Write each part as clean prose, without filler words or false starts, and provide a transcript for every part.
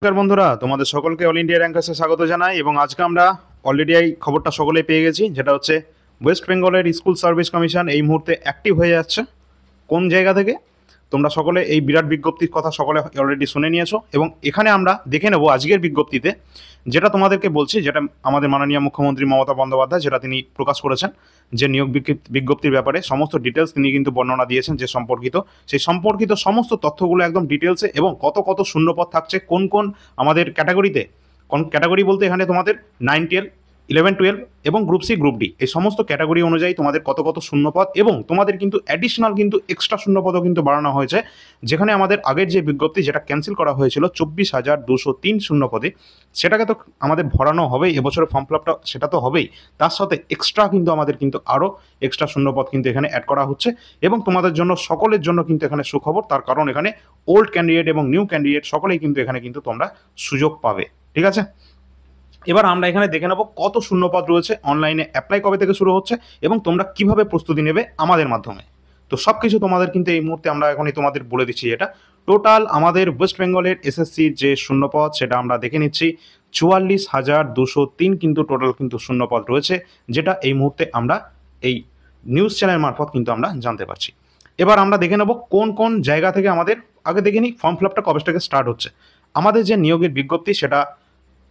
নমস্কার বন্ধুরা, তোমাদের সকলকে অল ইন্ডিয়া র্যাঙ্কার্সে স্বাগত জানাই। এবং আজকে আমরা অলরেডি এই খবরটা সকলেই পেয়ে গেছি, যেটা হচ্ছে ওয়েস্ট বেঙ্গলের স্কুল সার্ভিস কমিশন এই মুহূর্তে অ্যাক্টিভ হয়ে যাচ্ছে। কোন জায়গা থেকে? তোমরা সকলে এই বিরাট বিজ্ঞপ্তির কথা সকলে অলরেডি শুনে নিয়েছো, এবং এখানে আমরা দেখে নেব আজকের বিজ্ঞপ্তিতে, যেটা তোমাদেরকে বলছি, যেটা আমাদের মাননীয় মুখ্যমন্ত্রী মমতা বন্দ্যোপাধ্যায় যেটা তিনি প্রকাশ করেছেন, যে নিয়োগ বিজ্ঞপ্তির ব্যাপারে সমস্ত ডিটেলস তিনি কিন্তু বর্ণনা দিয়েছেন, যে সেই সম্পর্কিত সমস্ত তথ্যগুলো একদম ডিটেলসে, এবং কত কত শূন্যপদ থাকছে, কোন কোন আমাদের ক্যাটাগরিতে, কোন ক্যাটাগরি বলতে এখানে তোমাদের 9, 10, 11, 12 এবং গ্রুপ সি, গ্রুপ ডি, এই সমস্ত ক্যাটাগরি অনুযায়ী তোমাদের কত কত শূন্যপদ, এবং তোমাদের কিন্তু অ্যাডিশনাল কিন্তু এক্সট্রা শূন্যপদও কিন্তু বাড়ানো হয়েছে। যেখানে আমাদের আগের যে বিজ্ঞপ্তি যেটা ক্যান্সেল করা হয়েছিল 24,203 শূন্যপদে, সেটাকে তো আমাদের ভরানো হবেই, এবছরের ফর্ম ফিল আপটা সেটা তো হবেই, তার সাথে এক্সট্রা কিন্তু আমাদের কিন্তু আরও এক্সট্রা শূন্যপদ কিন্তু এখানে অ্যাড করা হচ্ছে। এবং তোমাদের জন্য সকলের জন্য কিন্তু এখানে সুখবর, তার কারণ এখানে ওল্ড ক্যান্ডিডেট এবং নিউ ক্যান্ডিডেট সকলেই কিন্তু এখানে কিন্তু তোমরা সুযোগ পাবে। ঠিক আছে, এবার আমরা এখানে দেখে নেব কত শূন্যপদ রয়েছে, অনলাইনে অ্যাপ্লাই কবে থেকে শুরু হচ্ছে, এবং তোমরা কিভাবে প্রস্তুতি নেবে আমাদের মাধ্যমে। তো সব কিছু তোমাদের কিন্তু এই মুহূর্তে আমরা এখনই তোমাদের বলে দিচ্ছি। এটা টোটাল আমাদের ওয়েস্ট বেঙ্গলের এসএসসির যে শূন্যপদ সেটা আমরা দেখে নিচ্ছি, 44,203 কিন্তু টোটাল কিন্তু শূন্যপদ রয়েছে, যেটা এই মুহূর্তে আমরা এই নিউজ চ্যানেল মারফত কিন্তু আমরা জানতে পারছি। এবার আমরা দেখে নেব কোন কোন জায়গা থেকে আমাদের, আগে দেখে নিই ফর্ম ফিল আপটা কবে থেকে স্টার্ট হচ্ছে। আমাদের যে নিয়োগের বিজ্ঞপ্তি সেটা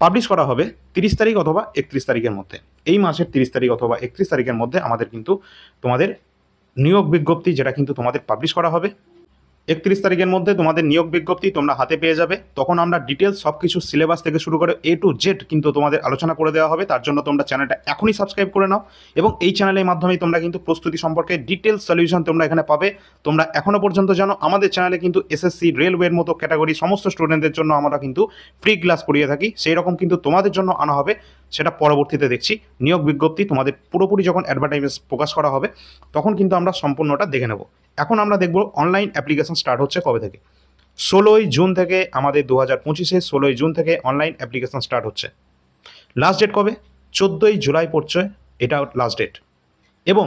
পাবলিশ করা হবে 30 তারিখ অথবা 31 তারিখের মধ্যে। এই মাসের 30 তারিখ অথবা 31 তারিখের মধ্যে আমাদের কিন্তু তোমাদের নিয়োগ বিজ্ঞপ্তি যেটা কিন্তু তোমাদের পাবলিশ করা হবে। 31 তারিখের মধ্যে তোমাদের নিয়োগ বিজ্ঞপ্তি তোমরা হাতে পেয়ে যাবে। তখন আমরা ডিটেলস সব কিছু সিলেবাস থেকে শুরু করে A to Z কিন্তু তোমাদের আলোচনা করে দেওয়া হবে। তার জন্য তোমরা চ্যানেলটা এখনই সাবস্ক্রাইব করে নাও, এবং এই চ্যানেলের মাধ্যমেই তোমরা কিন্তু প্রস্তুতি সম্পর্কে ডিটেলস সলিউশন তোমরা এখানে পাবে। তোমরা এখনও পর্যন্ত জানো আমাদের চ্যানেলে কিন্তু এসএসসি, রেলওয়ের মতো ক্যাটাগরি সমস্ত স্টুডেন্টদের জন্য আমরা কিন্তু ফ্রি ক্লাস করিয়ে থাকি, সেই রকম কিন্তু তোমাদের জন্য আনা হবে, সেটা পরবর্তীতে দেখছি। নিয়োগ বিজ্ঞপ্তি তোমাদের পুরোপুরি যখন অ্যাডভার্টাইজ প্রকাশ করা হবে তখন কিন্তু আমরা সম্পূর্ণটা দেখে নেব। এখন আমরা দেখব অনলাইন অ্যাপ্লিকেশন স্টার্ট হচ্ছে কবে থেকে। 16ই জুন থেকে আমাদের 2025-এ 16ই জুন থেকে অনলাইন অ্যাপ্লিকেশন স্টার্ট হচ্ছে। লাস্ট ডেট কবে? 14ই জুলাই পড়ছে, এটা লাস্ট ডেট। এবং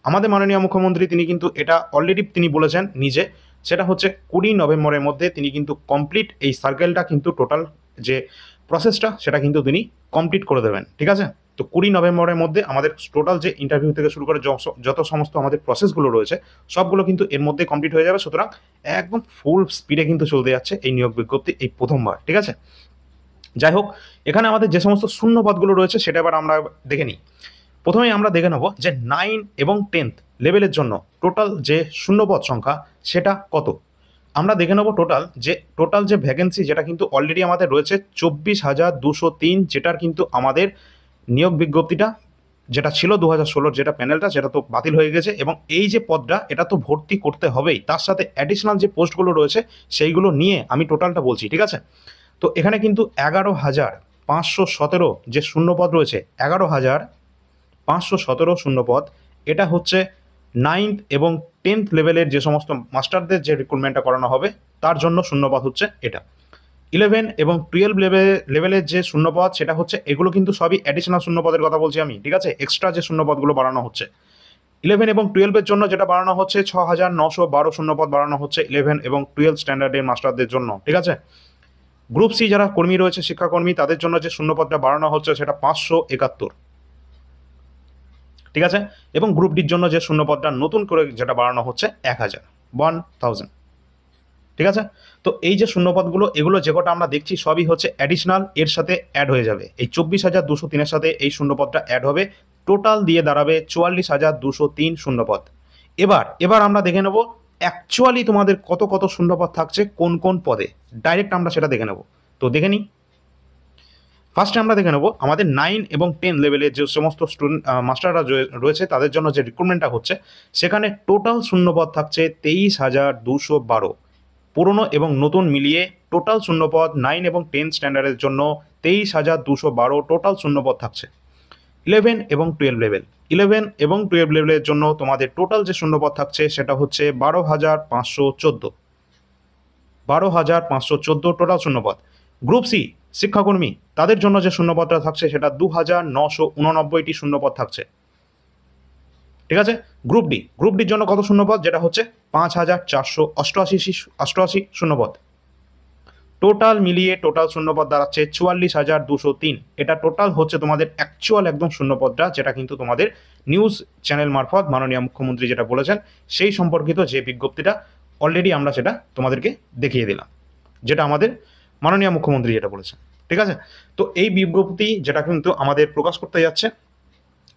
আমাদের মাননীয় মুখ্যমন্ত্রী তিনি কিন্তু এটা অলরেডি তিনি বলেছেন নিজে, সেটা হচ্ছে 20 নভেম্বরের মধ্যে তিনি কিন্তু কমপ্লিট এই সার্কেলটা কিন্তু টোটাল যে প্রসেসটা সেটা কিন্তু তিনি কমপ্লিট করে দেবেন। ঠিক আছে, তো 20 নভেম্বরের মধ্যে আমাদের টোটাল যে ইন্টারভিউ থেকে শুরু করে যত সমস্ত আমাদের প্রসেসগুলো রয়েছে সবগুলো কিন্তু এর মধ্যে কমপ্লিট হয়ে যাবে। সুতরাং একদম ফুল স্পিডে কিন্তু চলতে যাচ্ছে এই নিয়োগ বিজ্ঞপ্তি এই প্রথমবার। ঠিক আছে, যাই হোক, এখানে আমাদের যে সমস্ত শূন্য পদগুলো রয়েছে সেটা এবার আমরা দেখে নিই। প্রথমেই আমরা দেখে নেব যে 9 এবং 10th লেভেলের জন্য টোটাল যে শূন্যপদ সংখ্যা সেটা কত। আমরা দেখে নেব টোটাল যে ভ্যাকেন্সি যেটা কিন্তু অলরেডি আমাদের রয়েছে 24,203, যেটার কিন্তু আমাদের নিয়োগ বিজ্ঞপ্তিটা যেটা ছিল 2016 যেটা প্যানেলটা সেটা তো বাতিল হয়ে গেছে, এবং এই যে পদটা এটা তো ভর্তি করতে হবেই, তার সাথে অ্যাডিশনাল যে পোস্টগুলো রয়েছে সেইগুলো নিয়ে আমি টোটালটা বলছি। ঠিক আছে, তো এখানে কিন্তু 11,517 যে শূন্যপদ রয়েছে, 11,517 শূন্যপদ, এটা হচ্ছে 9th এবং 10th লেভেলের যে সমস্ত মাস্টারদের যে রিক্রুটমেন্টটা করানো হবে তার জন্য শূন্যপদ হচ্ছে এটা। 11 এবং 12 লেভেলের যে শূন্যপদ সেটা হচ্ছে, এগুলো কিন্তু সবই অ্যাডিশনাল শূন্যপদের কথা বলছি আমি। ঠিক আছে, এক্সট্রা যে শূন্যপদগুলো বাড়ানো হচ্ছে 11 এবং 12-এর জন্য যেটা বাড়ানো হচ্ছে 6,912 শূন্যপদ বাড়ানো হচ্ছে 11 এবং 12 স্ট্যান্ডার্ডের মাস্টারদের জন্য। ঠিক আছে, গ্রুপ সি যারা কর্মী রয়েছে শিক্ষাকর্মী তাদের জন্য যে শূন্যপদটা বাড়ানো হচ্ছে সেটা 571। ঠিক আছে, এবং গ্রুপ ডির জন্য যে শূন্যপদটা নতুন করে যেটা বাড়ানো হচ্ছে 1,000। ঠিক আছে, তো এই যে শূন্যপদগুলো এগুলো যে কটা আমরা দেখছি সবই হচ্ছে অ্যাডিশনাল, এর সাথে অ্যাড হয়ে যাবে এই 24,203-এর সাথে এই শূন্যপদটা অ্যাড হবে, টোটাল দিয়ে দাঁড়াবে 44,203 শূন্যপদ। এবার আমরা দেখে নেব অ্যাকচুয়ালি তোমাদের কত কত শূন্যপদ থাকছে কোন কোন পদে, ডাইরেক্ট আমরা সেটা দেখে নেব। তো দেখে নিই। ফার্স্টে আমরা দেখে নেব আমাদের 9 এবং 10 লেভেলের যে সমস্ত স্টুডেন্ট মাস্টাররা রয়েছে তাদের জন্য যে রিক্রুটমেন্টটা হচ্ছে, সেখানে টোটাল শূন্যপদ থাকছে 23,212। পুরনো এবং নতুন মিলিয়ে টোটাল শূন্যপদ 9 এবং 10 স্ট্যান্ডার্ডের জন্য 23,212 টোটাল শূন্যপদ থাকছে। 11 এবং 12 লেভেলের জন্য তোমাদের টোটাল যে শূন্যপদ থাকছে সেটা হচ্ছে 12,514 টোটাল শূন্যপদ। গ্রুপ সি শিক্ষাকর্মী তাদের জন্য যে শূন্যপদটা থাকছে সেটা 2,989টি শূন্যপদ থাকছে। ঠিক আছে, গ্রুপ ডির জন্য কত শূন্যপদ, যেটা হচ্ছে 5,488 শূন্যপদ। টোটাল মিলিয়ে টোটাল শূন্যপদ দাঁড়াচ্ছে 44,203। এটা টোটাল হচ্ছে তোমাদের অ্যাকচুয়াল একদম শূন্যপদটা, যেটা কিন্তু তোমাদের নিউজ চ্যানেল মারফত মাননীয় মুখ্যমন্ত্রী যেটা বলেছেন সেই সম্পর্কিত যে বিজ্ঞপ্তিটা অলরেডি আমরা সেটা তোমাদেরকে দেখিয়ে দিলাম, যেটা আমাদের মাননীয় মুখ্যমন্ত্রী যেটা বলেছেন। ঠিক আছে, তো এই বিজ্ঞপ্তি যেটা কিন্তু আমাদের প্রকাশ করতে যাচ্ছে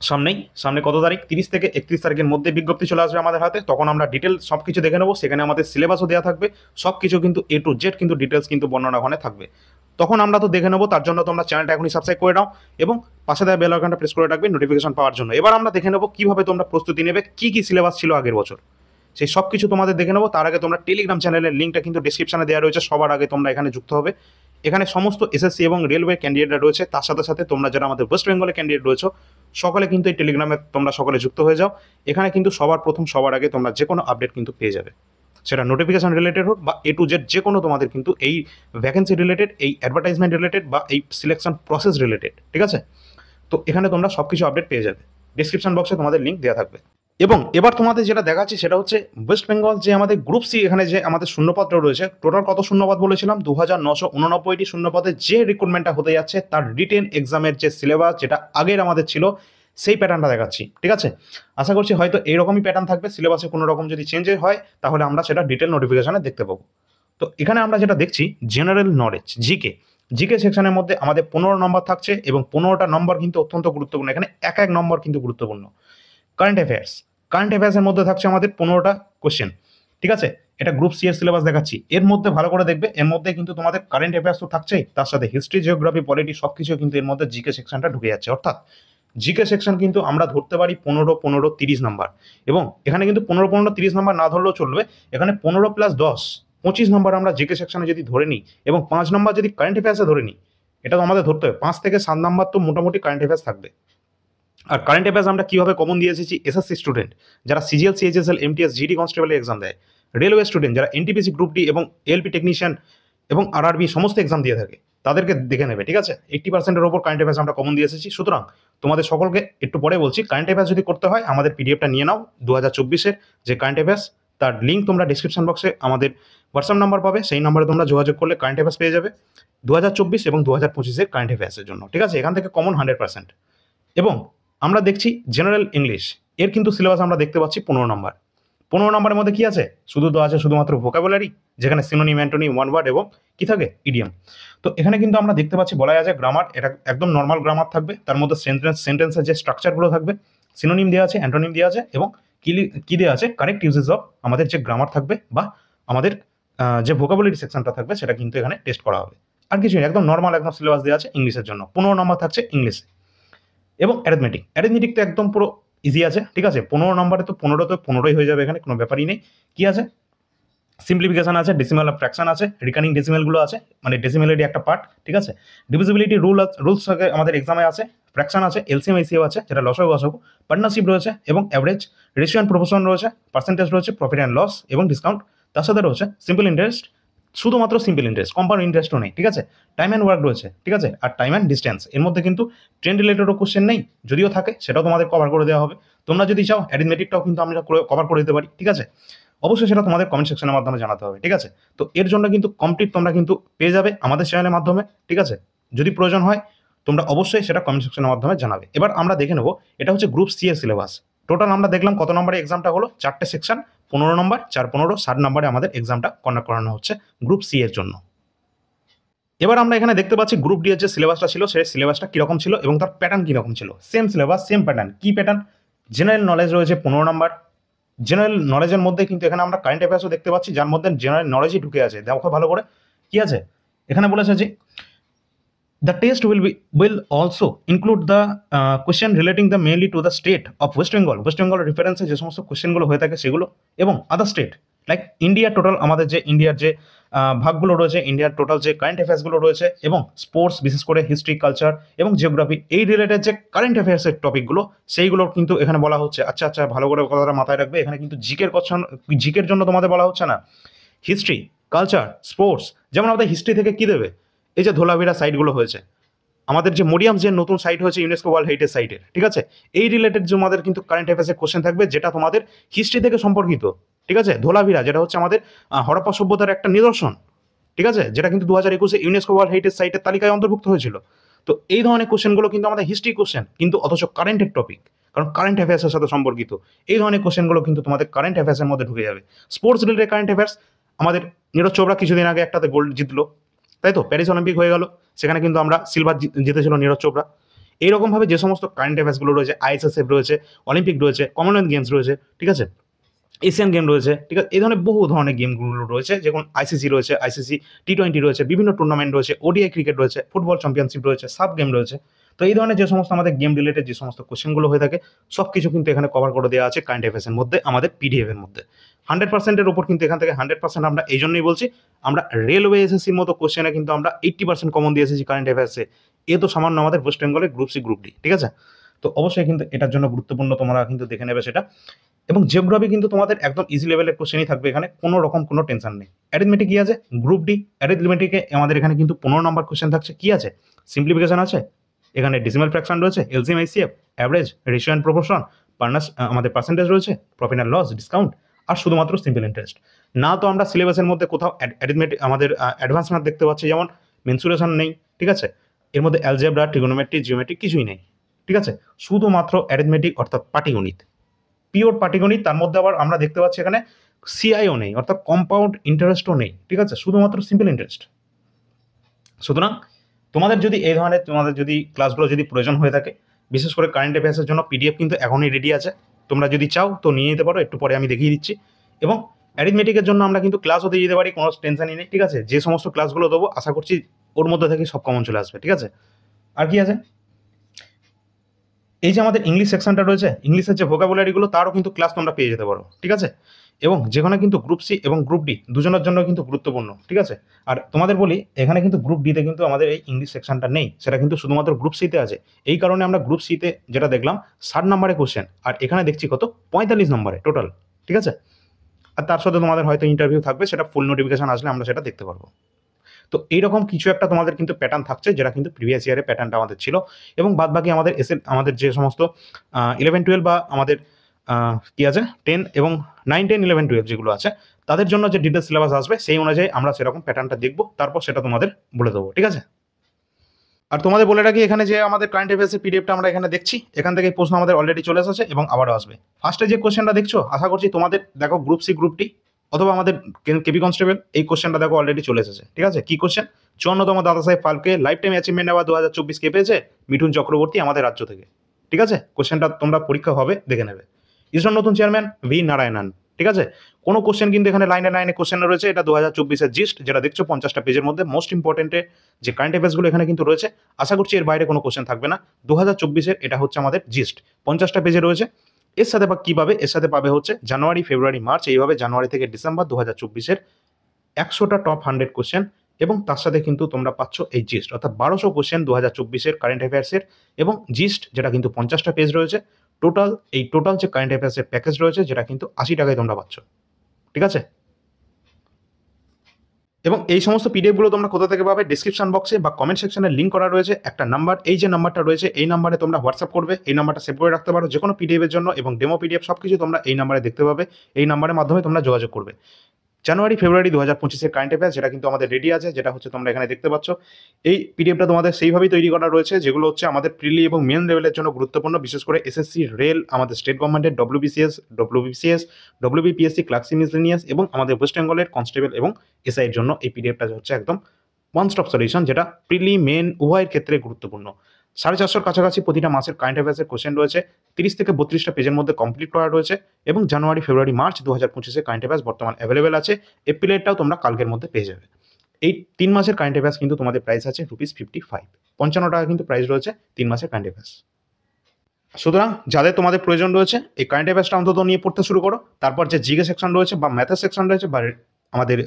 সামনে কত তারিখ, 30 থেকে 31 তারিখের মধ্যে বিজ্ঞপ্তি চলে আসবে আমাদের হাতে। তখন আমরা ডিটেল সব কিছু দেখে নেবো, সেখানে আমাদের সিলেবাসও দেওয়া থাকবে, সব কিছু কিন্তু A to Z কিন্তু ডিটেলস কিন্তু বর্ণনা ওখানে থাকবে। তখন আমরা তো দেখে নেবো, তার জন্য তোমরা চ্যানেলটা এখনই সাবস্ক্রাইব করে নাও এবং পাশে দেওয়া বেল আইকনটা প্রেস করে রাখবে নোটিফিকেশন পাওয়ার জন্য। এবার আমরা দেখে নেবো কীভাবে তোমরা প্রস্তুতি নেবে, কী কী সিলেবাস ছিল আগের বছর, সেই সব কিছু তোমাদের দেখে নেবো। তার আগে তোমরা টেলিগ্রাম চ্যানেলের লিঙ্কটা কিন্তু ডিসক্রিপশনে দেওয়া রয়েছে, সবার আগে তোমরা এখানে যুক্ত হবে। এখানে সমস্ত এসএসসি এবং রেলওয়ে ক্যান্ডিডেটরা রয়েছে, তার সাথে সাথে তোমরা যারা আমাদের ওয়েস্ট বেঙ্গলের ক্যান্ডিডেট রয়েছে সকলে কিন্তু এই টেলিগ্রামে তোমরা সকলে যুক্ত হয়ে যাও। এখানে কিন্তু সবার প্রথম সবার আগে তোমরা যে কোনো আপডেট কিন্তু পেয়ে যাবে, সেটা নোটিফিকেশন রিলেটেড হোক বা A to Z যে কোনো তোমাদের কিন্তু এই ভ্যাকেন্সি রিলেটেড, এই অ্যাডভার্টাইজমেন্ট রিলেটেড বা এই সিলেকশন প্রসেস রিলেটেড। ঠিক আছে, তো এখানে তোমরা সব কিছু আপডেট পেয়ে যাবে, ডিসক্রিপশন বক্সে তোমাদের লিঙ্ক দেওয়া থাকবে। এবং এবার তোমাদের যেটা দেখাচ্ছি সেটা হচ্ছে ওয়েস্ট বেঙ্গল যে আমাদের গ্রুপ সি, এখানে যে আমাদের শূন্যপদটা রয়েছে, টোটাল কত শূন্যপদ বলেছিলাম, 2989টি শূন্যপদে যে রিক্রুটমেন্টটা হতে যাচ্ছে তার রিটেন এক্সামের যে সিলেবাস যেটা আগের আমাদের ছিল সেই প্যাটার্নটা দেখাচ্ছি। ঠিক আছে, আশা করছি হয়তো এইরকমই প্যাটার্ন থাকবে, সিলেবাসে কোনো রকম যদি চেঞ্জ হয় তাহলে আমরা সেটা ডিটেল নোটিফিকেশনে দেখতে পাবো। তো এখানে আমরা যেটা দেখছি জেনারেল নলেজ জিকে সেকশনের মধ্যে আমাদের 15 নম্বর থাকছে এবং 15টা নম্বর কিন্তু অত্যন্ত গুরুত্বপূর্ণ, এখানে এক এক নম্বর কিন্তু গুরুত্বপূর্ণ। কারেন্ট অ্যাফেয়ার্সের মধ্যে থাকছে আমাদের 15টা কোশ্চেন। ঠিক আছে, এটা গ্রুপ সি এর সিলেবাস দেখাচ্ছি, এর মধ্যে ভালো করে দেখবে, এর মধ্যে কিন্তু তোমাদের কারেন্ট অ্যাফেয়ার্স তো থাকছেই, তার সাথে হিস্ট্রি, জিওগ্রাফি, পলিটি সব কিছু কিন্তু এর মধ্যে জিকে সেকশনটা ঢুকে যাচ্ছে। অর্থাৎ জিকে সেকশন কিন্তু আমরা ধরতে পারি 15-15-30 নাম্বার, এবং এখানে কিন্তু 15-15-30 নাম্বার না ধরলেও চলবে, এখানে 15 + 10 25 নাম্বার আমরা জিকে সেকশনে যদি ধরে নিই এবং 5 নাম্বার যদি কারেন্ট অ্যাফেয়ার্সে ধরে নিই, এটা তো আমাদের ধরতে হবে, 5 থেকে 7 নাম্বার তো মোটামুটি কারেন্ট অ্যাফেয়ার্স থাকবে। আর কারেন্ট অ্যাফেয়ার্স আমরা কীভাবে কমন দিয়ে এসেছি, এসএসসি স্টুডেন্ট যারা সিজিএল, সিএইচএসএল, এমটিএস, জিডি কনস্টেবলের এক্সাম দেয়, রেলওয়ে স্টুডেন্ট যারা এনটিপিসি গ্রুপ ডি এবং এলপি টেকনিশিয়ান এবং আরআরবি সমস্ত এক্সাম দিয়ে থাকে, তাদেরকে দেখে নেবে। ঠিক আছে, 80%-এর ওপর কারেন্ট অ্যাফেয়ার্স আমরা কমন দিয়ে এসেছি। সুতরাং তোমাদের সকলকে একটু পরে বলছি, কারেন্ট অ্যাফেয়ার্স যদি করতে হয় আমাদের পিডিএফটা নিয়ে নাও, 2024-এর যে কারেন্ট অ্যাফেয়ার্স, তার লিঙ্ক তোমরা ডিসক্রিপশন বক্সে আমাদের হোয়াটসঅ্যাপ নাম্বার পাবে, সেই নাম্বারে তোমরা যোগাযোগ করলে কারেন্ট অ্যাফেয়ার্স পেয়ে যাবে 2024 এবং 2025-এর কারেন্ট অ্যাফেয়ার্সের জন্য। ঠিক আছে, এখান থেকে কমন 100%। এবং আমরা দেখছি জেনারেল ইংলিশ, এর কিন্তু সিলেবাস আমরা দেখতে পাচ্ছি 15 নম্বর। 15 নম্বরের মধ্যে কি আছে, শুধু তো আছে শুধুমাত্র ভোকাবুলারি, যেখানে সিনোনিম, অ্যান্টোনিম, ওয়ান ওয়ার্ড এবং কি থাকে, ইডিয়াম। তো এখানে কিন্তু আমরা দেখতে পাচ্ছি বলা আছে গ্রামার, এটা একদম নর্মাল গ্রামার থাকবে, তার মধ্যে সেন্টেন্সের যে স্ট্রাকচারগুলো থাকবে, সিনোনিম দেওয়া আছে, অ্যান্টোনিম দেওয়া আছে এবং কি দেওয়া আছে, কারেক্ট ইউজেস অফ আমাদের যে গ্রামার থাকবে বা আমাদের যে ভোকাবুলারি সেকশনটা থাকবে সেটা কিন্তু এখানে টেস্ট করা হবে। আর কিছু একদম নর্মাল একদম সিলেবাস দেওয়া আছে ইংলিশের জন্য, 15 নম্বর থাকছে ইংলিশে। এবং অ্যারিথমেটিক তো একদম পুরো ইজি আছে। ঠিক আছে, 15 নম্বরে তো 15ই হয়ে যাবে, এখানে কোনো ব্যাপারই নেই। কি আছে, সিম্পলিফিকেশন আছে, ডেসিমাল আর ফ্র্যাকশন আছে, রিকারিং ডেসিমেলগুলো আছে, মানে ডেসিমেলেরই একটা পার্ট। ঠিক আছে, ডিভিজিবিলিটি রুলস আমাদের এক্সামে আছে, ফ্র্যাকশন আছে, এলসিএম এসিএম আছে, যেটা লসাগু গসাগু, পার্টনারশিপ রয়েছে এবং অ্যাভারেজ, রেশিও অ্যান্ড প্রপোর্শন রয়েছে, পার্সেন্টেজ রয়েছে, প্রফিট অ্যান্ড লস এবং ডিসকাউন্ট, তার সাথে রয়েছে সিম্পল ইন্টারেস্ট, শুধুমাত্র সিম্পল ইন্টারেস্ট, কম্পাউন্ড ইন্টারেস্টও নেই। ঠিক আছে, টাইম অ্যান্ড ওয়ার্ক রয়েছে। ঠিক আছে, আর টাইম অ্যান্ড ডিস্টেন্স, এর মধ্যে কিন্তু ট্রেন রিলেটেডও কোশ্চেন নেই, যদিও থাকে সেটাও তোমাদের কভার করে দেওয়া হবে। তোমরা যদি চাও অ্যারিথমেটিকটাও কিন্তু আমরা কভার করে দিতে পারি। ঠিক আছে, অবশ্যই সেটা তোমাদের কমেন্ট সেকশনের মাধ্যমে জানাতে হবে। ঠিক আছে, তো এর জন্য কিন্তু কমপ্লিট তোমরা কিন্তু পেয়ে যাবে আমাদের চ্যানেলের মাধ্যমে। ঠিক আছে, যদি প্রয়োজন হয় তোমরা অবশ্যই সেটা কমেন্ট সেকশনের মাধ্যমে জানাবে। এবার আমরা দেখে নেবো, এটা হচ্ছে গ্রুপ সি এর সিলেবাস। টোটাল আমরা দেখলাম কত নম্বরের এক্সামটা হলো, 4টে সেকশন, 15 নম্বর, 4-15, 60 নম্বরে আমাদের এক্সামটা কন্ডাক্ট করানো হচ্ছে গ্রুপ সি এর জন্য। এবার আমরা এখানে দেখতে পাচ্ছি গ্রুপ ডি এর যে সিলেবাসটা ছিল সেই সিলেবাসটা কীরকম ছিল এবং তার প্যাটার্ন কীরকম ছিল। Same syllabus, same pattern. কী প্যাটার্ন, জেনারেল নলেজ রয়েছে 15 নম্বর। জেনারেল নলেজের মধ্যে কিন্তু এখানে আমরা কারেন্ট অ্যাফেয়ার্সও দেখতে পাচ্ছি, যার মধ্যে জেনারেল নলেজই ঢুকে আছে। দেখো ভালো করে কি আছে, এখানে বলেছে যে the test will also include the question relating the mainly to the state of West Bengal রেফারেন্সে যে সমস্ত কোশ্চেনগুলো হয়ে থাকে সেগুলো, এবং other state like India, total আমাদের যে ইন্ডিয়ার যে ভাগগুলো রয়েছে, ইন্ডিয়ার টোটাল যে কারেন্ট অ্যাফেয়ার্সগুলো রয়েছে, এবং স্পোর্টস, বিশেষ করে হিস্ট্রি, কালচার এবং জিওগ্রাফি, এই রিলেটেড যে কারেন্ট অ্যাফেয়ার্সের টপিকগুলো সেইগুলো কিন্তু এখানে বলা হচ্ছে। আচ্ছা আচ্ছা, ভালো করে কথাটা মাথায় রাখবে, এখানে কিন্তু জিকের জন্য তোমাদের বলা হচ্ছে না, হিস্ট্রি, কালচার, স্পোর্টস। যেমন আমাদের হিস্ট্রি থেকে কি দেবে, এই যে ধোলাভিরা সাইটগুলো হয়েছে, আমাদের যে মরিয়াম যে নতুন সাইট হয়েছে ইউনেস্কো ওয়ার্ল্ড হেরিটেজ সাইটের। ঠিক আছে, এই রিলেটেড যে আমাদের কিন্তু কারেন্ট অ্যাফেয়ার্সের কোশ্চেন থাকবে, যেটা তোমাদের হিস্ট্রি থেকে সম্পর্কিত। ঠিক আছে, ধোলাভিরা যেটা হচ্ছে আমাদের হরপ্পা সভ্যতার একটা নিদর্শন, ঠিক আছে, যেটা কিন্তু 2021 ইউনেস্কো ওয়ার্ল্ড হেরিটেজ সাইটের তালিকায় অন্তর্ভুক্ত হয়েছিল। তো এই ধরনের কোশ্চেনগুলো কিন্তু আমাদের হিস্ট্রি কোশ্চেন, কিন্তু অথচ কারেন্টের টপিক, কারণ কারেন্ট অ্যাফেয়ার্সের সাথে সম্পর্কিত এই ধরনের কোশ্চেনগুলো কিন্তু তোমাদের কারেন্ট অ্যাফেয়ার্সের মধ্যে ঢুকে যাবে। স্পোর্টস রিলেটেড কারেন্ট অ্যাফেয়ার্স, আমাদের নীরজ চোপড়া কিছুদিন আগে একটাতে গোল্ড জিতলো, তাই তো, প্যারিস অলিম্পিক হয়ে গেল, সেখানে কিন্তু আমরা সিলভার জিতেছিল নীরজ চোপড়া। এইরকমভাবে যে সমস্ত কারেন্ট অ্যাফেয়ার্সগুলো রয়েছে, আইএসএসএফ রয়েছে, অলিম্পিক রয়েছে, কমনওয়েলথ গেমস রয়েছে, ঠিক আছে, এশিয়ান গেম রয়েছে, ঠিক আছে, এই ধরনের বহু ধরনের গেমগুলো রয়েছে, যেমন আইসিসি রয়েছে, আইসিসি টি20 রয়েছে, বিভিন্ন টুর্নামেন্ট রয়েছে, ওডিআই ক্রিকেট রয়েছে, ফুটবল চ্যাম্পিয়নশিপ রয়েছে, সাব গেম রয়েছে। তো এই ধরনের যে সমস্ত আমাদের গেম রিলেটেড যে সমস্ত কোশ্চেনগুলো হয়ে থাকে, সব কিছু কিন্তু এখানে কভার করে দেওয়া আছে কারেন্ট অ্যাফেয়ার্সের মধ্যে, আমাদের পিডিএফের মধ্যে 100%-এর ওপর কিন্তু এখান থেকে 100% আমরা এই জন্যই বলছি, আমরা রেলওয়ে এসএসসির মতো কোশ্চেনে কিন্তু আমরা 80% কমন দিয়ে এসেছি কারেন্ট অ্যাফেয়ার্সে। এ তো সামান্য আমাদের ওয়েস্ট বেঙ্গলের গ্রুপ সি গ্রুপ ডি, ঠিক আছে। তো অবশ্যই কিন্তু এটার জন্য গুরুত্বপূর্ণ, তোমরা কিন্তু দেখে নেবে সেটা। এবং জিওগ্রাফি কিন্তু তোমাদের একদম ইজি লেভেলের কোশ্চেনই থাকবে, এখানে কোনো রকম কোনো টেনশন নেই। অ্যারিথমেটিক কি আছে, গ্রুপ ডি অ্যারিথমেটিকে আমাদের এখানে কিন্তু 15 নম্বর কোশ্চেন থাকছে, কি আছে, সিম্পলিফিকেশন আছে, এখানে ডিসিমাল ফ্র্যাকশন রয়েছে, LCM ICF, average, ratio and proportion, আমাদের পার্সেন্টেজ রয়েছে, প্রফিট অ্যান্ড লস, ডিসকাউন্ট, আর শুধুমাত্র সিম্পল ইন্টারেস্ট। না তো আমরা সিলেবাসের মধ্যে কোথাও অ্যারিথমেটিক আমাদের অ্যাডভান্স ম্যাথ দেখতে পাচ্ছি, যেমন মেনসুরেশন নেই, ঠিক আছে, এর মধ্যে অ্যালজেব্রা, ট্রিগোনোমেট্রি, জিওমেট্রি কিছুই নেই, ঠিক আছে, শুধুমাত্র অ্যারিথমেটিক অর্থাৎ পাটিগণিত, পিওর পাটিগণিত। তার মধ্যে আবার আমরা দেখতে পাচ্ছি এখানে সিআইও নেই, অর্থাৎ কম্পাউন্ড ইন্টারেস্টও নেই, ঠিক আছে, শুধুমাত্র সিম্পল ইন্টারেস্ট। সুতরাং তোমাদের যদি এই ধরনের তোমাদের যদি ক্লাসগুলো যদি প্রয়োজন হয়ে থাকে, বিশেষ করে কারেন্ট অ্যাফেয়ার্সের জন্য পিডিএফ কিন্তু এখনই রেডি আছে, তোমরা যদি চাও তো নিয়ে নিতে পারো, একটু পরে আমি দেখিয়ে দিচ্ছি। এবং অ্যারিথমেটিকের জন্য আমরা কিন্তু ক্লাসও দিয়ে দিতে পারি, কোনো টেনশনই নেই, ঠিক আছে। যে সমস্ত ক্লাসগুলো দেবো আশা করছি ওর মধ্যে থেকে সব কমন চলে আসবে, ঠিক আছে। আর কি আছে, এই যে আমাদের ইংলিশ সেকশনটা রয়েছে, ইংলিশের যে ভোকাবুলারিগুলো তারও কিন্তু ক্লাস তোমরা পেয়ে যেতে পারো, ঠিক আছে। এবং যেখানে কিন্তু গ্রুপ সি এবং গ্রুপ ডি দুজনের জন্য কিন্তু গুরুত্বপূর্ণ, ঠিক আছে। আর তোমাদের বলি, এখানে কিন্তু গ্রুপ ডিতে কিন্তু আমাদের এই ইংলিশ সেকশনটা নেই, সেটা কিন্তু শুধুমাত্র গ্রুপ সিতে আছে। এই কারণে আমরা গ্রুপ সিতে যেটা দেখলাম 60 নম্বরে কোশ্চেন, আর এখানে দেখছি কত 45 নম্বরে টোটাল, ঠিক আছে। আর তার সাথে তোমাদের হয়তো ইন্টারভিউ থাকবে, সেটা ফুল নোটিফিকেশন আসলে আমরা সেটা দেখতে পারবো। তো এইরকম কিছু একটা তোমাদের কিন্তু প্যাটার্ন থাকছে, যেটা কিন্তু প্রিভিয়াস ইয়ারের প্যাটার্নটা আমাদের ছিল। এবং বাদবাকি আমাদের আমাদের যে সমস্ত 11-12 বা আমাদের কি আছে 10 এবং 9, 10, 11, 12 যেগুলো আছে, তাদের জন্য যে ডিটেলস সিলেবাস আসবে সেই অনুযায়ী আমরা সেরকম প্যাটার্নটা দেখবো, তারপর সেটা তোমাদের বলে দেবো, ঠিক আছে। আর তোমাদের বলে রাখি, এখানে যে আমাদের কারেন্ট অ্যাফেয়ার্সের পিডিএফটা আমরা এখানে দেখছি, এখান থেকে প্রশ্ন আমাদের অলরেডি চলে এসেছে এবং আবারও আসবে। ফার্স্টে যে কোশ্চেনটা দেখছো, আশা করছি তোমাদের দেখো গ্রুপ সি গ্রুপ ডি অথবা আমাদের কেবি কনস্টেবল, এই কোশ্চেনটা দেখো অলরেডি চলে এসেছে, ঠিক আছে। কি কোশ্চেন, 54তম দাদা সাহেব Phalke life time achievement award 2024 কে পেয়েছে, মিঠুন চক্রবর্তী আমাদের রাজ্য থেকে, ঠিক আছে। কোশ্চেনটা তোমরা পরীক্ষা হবে দেখে নেবে। ইসরোর নতুন চেয়ারম্যান ভি নারায়ণন, ঠিক আছে। কোনো কোশ্চেন কিন্তু এখানে লাইনে লাইনে কোশ্চেন রয়েছে, এটা 2024-এর জিস্ট, যেটা দেখছো 50টা পেজের মধ্যে মোস্ট ইম্পর্টেন্টে যে কারেন্ট অ্যাফেয়ার্সগুলো এখানে কিন্তু রয়েছে। আশা করছি এর বাইরে কোনো কোশ্চেন থাকবে না। 2024-এর এটা হচ্ছে আমাদের জিস্ট, 50টা পেজে রয়েছে। এর সাথে বা কী পাবে, এর সাথে পাবে হচ্ছে জানুয়ারি, ফেব্রুয়ারি, মার্চ, এইভাবে জানুয়ারি থেকে ডিসেম্বর 2024-এর 100টা টপ 100 কোশ্চেন, এবং তার সাথে কিন্তু তোমরা পাচ্ছ এই জিস্ট, অর্থাৎ 1200 কোশ্চেন 2024-এর কারেন্ট অ্যাফেয়ার্সের, এবং জিস্ট যেটা কিন্তু 50টা পেজ রয়েছে। টোটাল এই টোটাল যে কারেন্ট অ্যাফেয়ার্সের প্যাকেজ রয়েছে, যেটা কিন্তু 80 টাকায় তোমরা পাচ্ছ, ঠিক আছে। এবং এই সমস্ত পিডিএফগুলো তোমরা কোথা থেকে পাবে, ডিসক্রিপশন বক্সে বা কমেন্ট সেকশনে লিঙ্ক করা রয়েছে একটা নাম্বার, এই যে নাম্বারটা রয়েছে এই নাম্বারে তোমরা হোয়াটসঅ্যাপ করবে, এই নাম্বারটা সেভ করে রাখতে পারো যে কোনো পিডিএফের জন্য, এবং ডেমো পিডিএফ সব কিছু তোমরা এই নাম্বারে দেখতে পাবে, এই নাম্বারের মাধ্যমে তোমরা যোগাযোগ করবে। জানুয়ারি, ফেব্রুয়ারি 2025-এর কারেন্ট অ্যাফেয়ার্স, যেটা কিন্তু আমাদের রেডি আছে, যেটা হচ্ছে তোমরা এখানে দেখতে পাচ্ছ। এই পিডিএফটা তোমাদের সেইভাবেই তৈরি করা রয়েছে, যেগুলো হচ্ছে আমাদের প্রিলি এবং মেন লেভেলের জন্য গুরুত্বপূর্ণ, বিশেষ করে এসএসসি, রেল, আমাদের স্টেট গভর্নমেন্টের ডব্লিউবিসিএস, ডব্লিউবিপিএসসি, ক্লার্কশিপ মিসলেনিয়াস, এবং আমাদের ওয়েস্ট বেঙ্গলের কনস্টেবল এবং এসআইয়ের জন্য এই পিডিএফটা হচ্ছে একদম ওয়ান স্টপ সলিউশন, যেটা প্রিলি মেন উভয়ের ক্ষেত্রে গুরুত্বপূর্ণ। 450-র কাছাকাছি প্রতিটা মাসের কারেন্ট অ্যাফেয়ার্সের কোশ্চেন রয়েছে, 30 থেকে 32টা পেজের মধ্যে কমপ্লিট করা রয়েছে, এবং জানুয়ারি, ফেব্রুয়ারি, মার্চ 2025-এর কারেন্ট অ্যাফেয়ার্স বর্তমান অ্যাভেলেবেল আছে। এপ্রিলেরটাও তোমরা কালকের মধ্যে পেয়ে যাবে। এই 3 মাসের কারেন্ট অ্যাফেয়ার্স কিন্তু তোমাদের প্রাইস আছে ₹55, 55 টাকা কিন্তু প্রাইস রয়েছে 3 মাসের কারেন্ট অ্যাফেয়ার্স। সুতরাং যাদের তোমাদের প্রয়োজন রয়েছে, এই কারেন্ট অ্যাফেয়ার্সটা অন্তত নিয়ে পড়তে শুরু করো। তারপর যে জিকে সেকশন রয়েছে বা ম্যাথের সেকশন রয়েছে বা আমাদের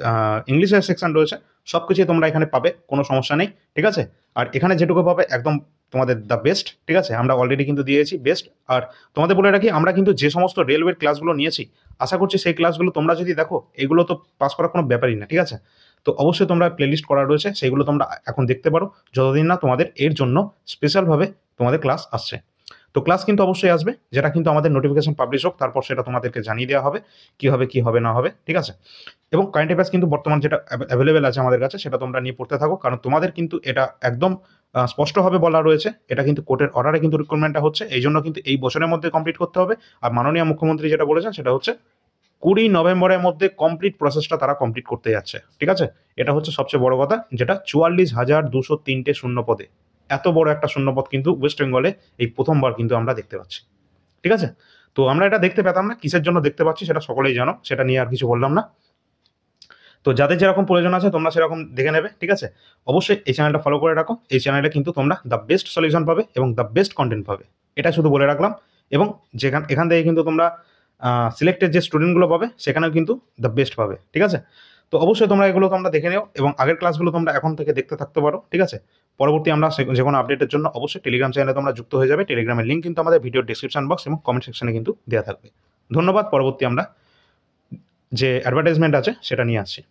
ইংলিশের সেকশন রয়েছে, সব কিছুই তোমরা এখানে পাবে, কোনো সমস্যা নেই, ঠিক আছে। আর এখানে যেটুকু পাবে একদম তোমাদের দ্য বেস্ট, ঠিক আছে। আমরা অলরেডি কিন্তু দিয়েছি বেস্ট। আর তোমাদের বলে রাখি, আমরা কিন্তু যে সমস্ত রেলওয়ের ক্লাসগুলো নিয়েছি, আশা করছি সেই ক্লাসগুলো তোমরা যদি দেখো, এগুলো তো পাস করার কোনো ব্যাপারই না, ঠিক আছে। তো অবশ্যই তোমরা প্লেলিস্ট করা রয়েছে, সেগুলো তোমরা এখন দেখতে পারো, যতদিন না তোমাদের এর জন্য স্পেশালভাবে তোমাদের ক্লাস আসছে। তো ক্লাস কিন্তু অবশ্যই আসবে, যেটা কিন্তু আমাদের নোটিফিকেশন পাবলিশ হোক তারপর সেটা তোমাদেরকে জানিয়ে দেওয়া হবে কী হবে কী হবে না হবে, ঠিক আছে। এবং কারেন্ট অ্যাফেয়ার্স কিন্তু বর্তমান যেটা অ্যাভেলেবেল আছে আমাদের কাছে সেটা তোমরা নিয়ে পড়তে থাকো, কারণ তোমাদের কিন্তু এটা একদম স্পষ্টভাবে বলা রয়েছে, এটা কিন্তু কোর্টের অর্ডারে কিন্তু রিক্রুটমেন্টটা হচ্ছে, এই জন্য কিন্তু এই বছরের মধ্যে কমপ্লিট করতে হবে। আর মাননীয় মুখ্যমন্ত্রী যেটা বলেছেন সেটা হচ্ছে 20 নভেম্বরের মধ্যে কমপ্লিট প্রসেসটা তারা কমপ্লিট করতে যাচ্ছে, ঠিক আছে। এটা হচ্ছে সবচেয়ে বড় কথা, যেটা 44,203টে শূন্যপদে, এত বড় একটা শূন্যপদ কিন্তু ওয়েস্ট বেঙ্গলে এই প্রথমবার কিন্তু আমরা দেখতে পাচ্ছি, ঠিক আছে। তো আমরা এটা দেখতে পেতাম না, কিসের জন্য দেখতে পাচ্ছি সেটা সকলেই জানো, সেটা নিয়ে আর কিছু বললাম না। তো যাদের যেরকম প্রয়োজন আছে তোমরা সেরকম দেখে নেবে, ঠিক আছে। অবশ্যই এই চ্যানেলটা ফলো করে রাখো, এই চ্যানেলে কিন্তু তোমরা দ্য বেস্ট সলিউশন পাবে এবং দ্য বেস্ট কন্টেন্ট পাবে, এটা শুধু বলে রাখলাম। এবং এখান থেকে কিন্তু তোমরা সিলেক্টেড যে স্টুডেন্টগুলো পাবে সেখানেও কিন্তু দ্য বেস্ট পাবে, ঠিক আছে। তো অবশ্যই তোমরা এগুলো তোমরা দেখে নিও এবং আগের ক্লাসগুলো তোমরা এখন থেকে দেখতে থাকতে পারো, ঠিক আছে। পরবর্তী আমরা যে কোনো আপডেটের জন্য অবশ্যই টেলিগ্রাম চ্যানেলে তোমরা যুক্ত হয়ে যাবে, টেলিগ্রামের লিঙ্ক কিন্তু আমাদের ভিডিও ডিসক্রিপশন বক্স এবং কমেন্ট সেকশনে কিন্তু দেওয়া থাকবে। ধন্যবাদ। পরবর্তী আমরা যে অ্যাডভার্টাইজমেন্ট আছে সেটা নিয়ে আসছি।